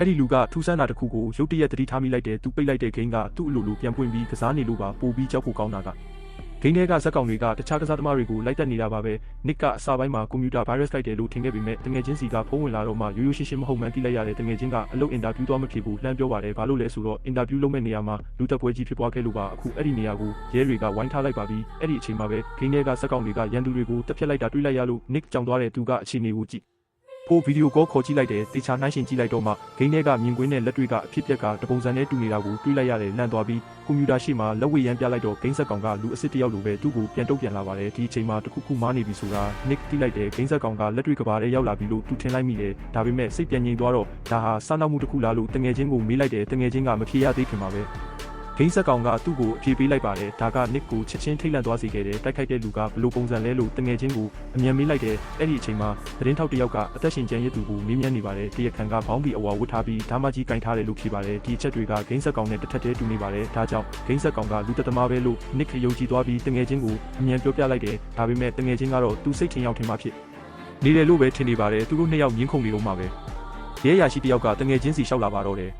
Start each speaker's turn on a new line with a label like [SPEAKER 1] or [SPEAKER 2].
[SPEAKER 1] အဲ့ဒီလူကထူးဆန်းတာတစ်ခုကိုရုတ်တရက်သတိထားမိလိုက်တယ်သူပိတ်လိုက်တဲ့ဂိမ်းကသူ့အလိုလိုပြန်ပွင့်ပြီးကစားနေလို့ပါပိုပြီးကြောက်ဖို့ကောင်းတာကဂိမ်းထဲကဇက်ကောင်တွေကတခြားကစားသမားတွေကိုလိုက်တက်နေတာပါပဲနစ်ကအစပိုင်းမှာကွန်ပျူတာဗိုင်းရပ်စ်လိုက်တယ်လို့ထင်ခဲ့ပေမဲ့တငယ်ချင်းစီကဖုန်းဝင်လာတော့မှရိုးရိုးရှင်းရှင်းမဟုတ်မှန်းသိလိုက်ရတဲ့တငယ်ချင်းကအလုပ်အင်တာဗျူးသွားမဖြစ်ဘူးလှမ်းပြောပါတယ်ဘာလို့လဲဆိုတော့အင်တာဗျူးလုပ်မဲ့နေရာမှာလူတက်ပွဲကြီးဖြစ်သွားခဲ့လို့ပါအခုအဲ့ဒီနေရာကိုရဲတွေကဝိုင်းထားလိုက်ပါပြီအဲ့ဒီအချိန်မှာပဲဂိမ်းထဲကဇက်ကောင်တွေကရန်သူတွေကိုတက်ဖြတ်လိုက်တာတွေးလိုက်ရလို့နစ်ကြောင်သွားတဲ့သူကအခြေအနေကိုကြည့်ဖိုးဗီဒီယိုကောခေါ်ကြည့်လိုက်တယ်တေချာနှိုင်းရှင်ကြည့်လိုက်တော့မှဂိမ်းထဲကမြင်ကွင်းနဲ့လက်တွေကအဖြစ်ပြက်ကတပုံစံနဲ့တူနေတာကိုတွေးလိုက်ရတယ်လန့်သွားပြီးကွန်ပျူတာရှေ့မှာလက်ဝဲရမ်းပြလိုက်တော့ဂိမ်းဆက်ကောင်ကလူအစ်စ်တယောက်လိုပဲသူ့ကိုပြန်တုတ်ပြန်လာပါတယ်ဒီအချိန်မှာတခုခုမားနေပြီဆိုတာနစ်တိလိုက်တယ်ဂိမ်းဆက်ကောင်ကလက်တွေကဘာထဲရောက်လာပြီလို့သူထင်လိုက်မိတယ်ဒါပေမဲ့စိတ်ပြန်ငြိမ်သွားတော့ဒါဟာစားနောက်မှုတစ်ခုလားလို့တငယ်ချင်းကိုမေးလိုက်တယ်တငယ်ချင်းကမဖြေရသေးခင်မှာပဲဂိမ်းဆက်ကောင်ကသူ့ကိုအပြေးပေးလိုက်ပါတယ်ဒါကနစ်ကိုချက်ချင်းထိတ်လန့်သွားစေခဲ့တယ်တိုက်ခိုက်တဲ့လူကဘလို့ပုံစံလဲလို့တငယ်ချင်းကိုအမြန်မေးလိုက်တယ်အဲ့ဒီအချိန်မှာသတင်းထောက်တစ်ယောက်ကအသက်ရှင်ကျန်ရစ်သူကိုမေးမြန်းနေပါတယ်တရားခံကဘောင်းဘီအဝါဝတ်ထားပြီးဓာမကြီးကင်ထားတယ်လို့ဖြေပါတယ်ဒီအချက်တွေကဂိမ်းဆက်ကောင်နဲ့တစ်ထက်တည်းတူနေပါတယ်ဒါကြောင့်ဂိမ်းဆက်ကောင်ကလူတက်သမားပဲလို့နစ်ခယုံကြည်သွားပြီးတငယ်ချင်းကိုအမြန်ပြောပြလိုက်တယ်ဒါပေမဲ့တငယ်ချင်းကတော့သူစိတ်ထင်ရောက်ထင်မှဖြစ်နေတယ်လို့ပဲထင်နေပါတယ်သူတို့နှစ်ယောက်ငင်းခုန်နေတော့မှပဲရဲရရှိတစ်ယောက်ကတငယ်ချင်းစီလျှောက်လာပါတော့တယ်